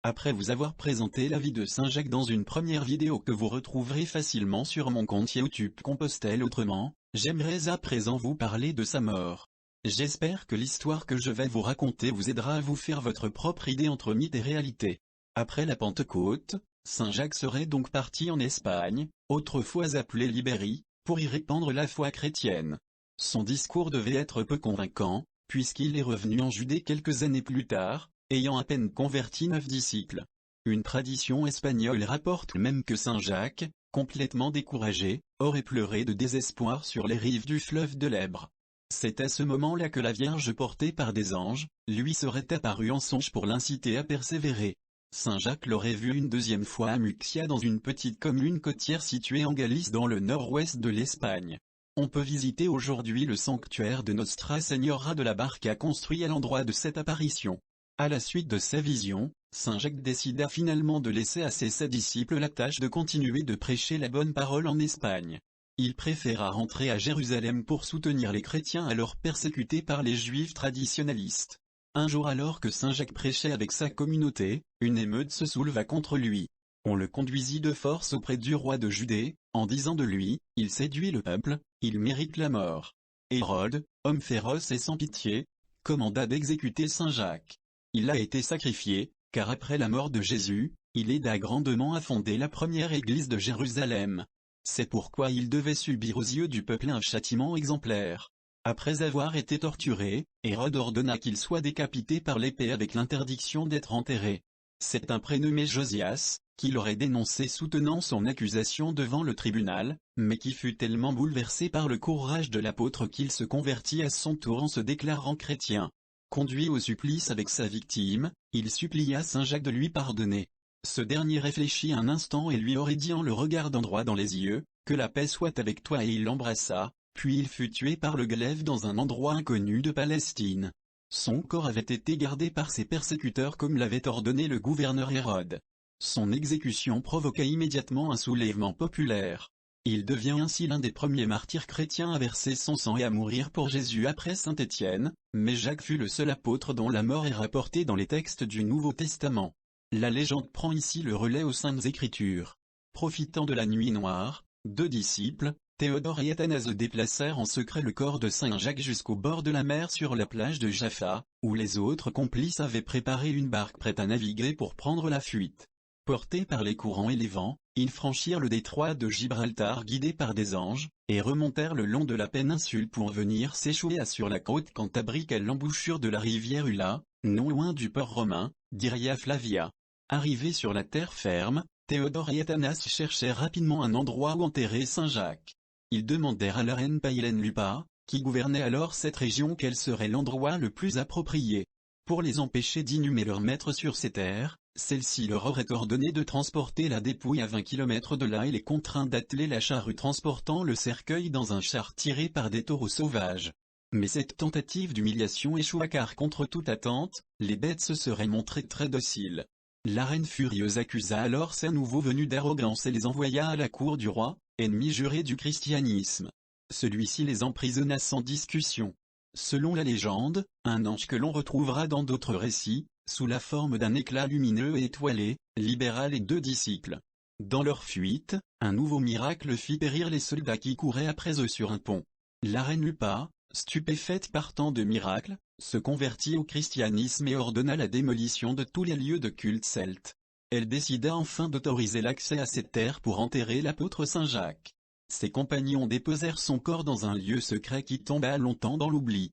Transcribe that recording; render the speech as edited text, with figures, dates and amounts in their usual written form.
Après vous avoir présenté la vie de Saint Jacques dans une première vidéo que vous retrouverez facilement sur mon compte YouTube Compostelle Autrement, j'aimerais à présent vous parler de sa mort. J'espère que l'histoire que je vais vous raconter vous aidera à vous faire votre propre idée entre mythe et réalité. Après la Pentecôte, Saint Jacques serait donc parti en Espagne, autrefois appelée Libérie, pour y répandre la foi chrétienne. Son discours devait être peu convaincant, puisqu'il est revenu en Judée quelques années plus tard, ayant à peine converti 9 disciples. Une tradition espagnole rapporte même que Saint Jacques, complètement découragé, aurait pleuré de désespoir sur les rives du fleuve de l'Èbre. C'est à ce moment-là que la Vierge portée par des anges, lui serait apparue en songe pour l'inciter à persévérer. Saint Jacques l'aurait vu une deuxième fois à Muxia dans une petite commune côtière située en Galice dans le nord-ouest de l'Espagne. On peut visiter aujourd'hui le sanctuaire de Nostra Señora de la Barca construit à l'endroit de cette apparition. À la suite de sa vision, Saint Jacques décida finalement de laisser à ses 7 disciples la tâche de continuer de prêcher la bonne parole en Espagne. Il préféra rentrer à Jérusalem pour soutenir les chrétiens alors persécutés par les juifs traditionalistes. Un jour alors que Saint Jacques prêchait avec sa communauté, une émeute se souleva contre lui. On le conduisit de force auprès du roi de Judée, en disant de lui, « Il séduit le peuple, il mérite la mort. » Hérode, homme féroce et sans pitié, commanda d'exécuter Saint Jacques. Il a été sacrifié, car après la mort de Jésus, il aida grandement à fonder la première église de Jérusalem. C'est pourquoi il devait subir aux yeux du peuple un châtiment exemplaire. Après avoir été torturé, Hérode ordonna qu'il soit décapité par l'épée avec l'interdiction d'être enterré. C'est un prénommé Josias, qui l'aurait dénoncé soutenant son accusation devant le tribunal, mais qui fut tellement bouleversé par le courage de l'apôtre qu'il se convertit à son tour en se déclarant chrétien. Conduit au supplice avec sa victime, il supplia Saint Jacques de lui pardonner. Ce dernier réfléchit un instant et lui aurait dit en le regardant droit dans les yeux, « Que la paix soit avec toi » et il l'embrassa, puis il fut tué par le glaive dans un endroit inconnu de Palestine. Son corps avait été gardé par ses persécuteurs comme l'avait ordonné le gouverneur Hérode. Son exécution provoqua immédiatement un soulèvement populaire. Il devient ainsi l'un des premiers martyrs chrétiens à verser son sang et à mourir pour Jésus après saint Étienne, mais Jacques fut le seul apôtre dont la mort est rapportée dans les textes du Nouveau Testament. La légende prend ici le relais aux Saintes Écritures. Profitant de la nuit noire, 2 disciples, Théodore et Athanase déplacèrent en secret le corps de Saint Jacques jusqu'au bord de la mer sur la plage de Jaffa, où les autres complices avaient préparé une barque prête à naviguer pour prendre la fuite. Portés par les courants et les vents, ils franchirent le détroit de Gibraltar guidés par des anges, et remontèrent le long de la péninsule pour venir s'échouer sur la côte cantabrique à l'embouchure de la rivière Ula, non loin du port romain, d'Iria Flavia. Arrivés sur la terre ferme, Théodore et Athanase cherchèrent rapidement un endroit où enterrer Saint Jacques. Ils demandèrent à la reine Païlène Lupa, qui gouvernait alors cette région, quel serait l'endroit le plus approprié. Pour les empêcher d'inhumer leur maître sur ces terres, celle-ci leur aurait ordonné de transporter la dépouille à 20 km de là et les contraint d'atteler la charrue transportant le cercueil dans un char tiré par des taureaux sauvages. Mais cette tentative d'humiliation échoua car contre toute attente, les bêtes se seraient montrées très dociles. La reine furieuse accusa alors ces nouveaux venus d'arrogance et les envoya à la cour du roi, ennemi juré du christianisme. Celui-ci les emprisonna sans discussion. Selon la légende, un ange que l'on retrouvera dans d'autres récits, sous la forme d'un éclat lumineux et étoilé, libéra les 2 disciples. Dans leur fuite, un nouveau miracle fit périr les soldats qui couraient après eux sur un pont. La reine Lupa, stupéfaite par tant de miracles, se convertit au christianisme et ordonna la démolition de tous les lieux de culte celtes. Elle décida enfin d'autoriser l'accès à cette terre pour enterrer l'apôtre Saint Jacques. Ses compagnons déposèrent son corps dans un lieu secret qui tomba longtemps dans l'oubli.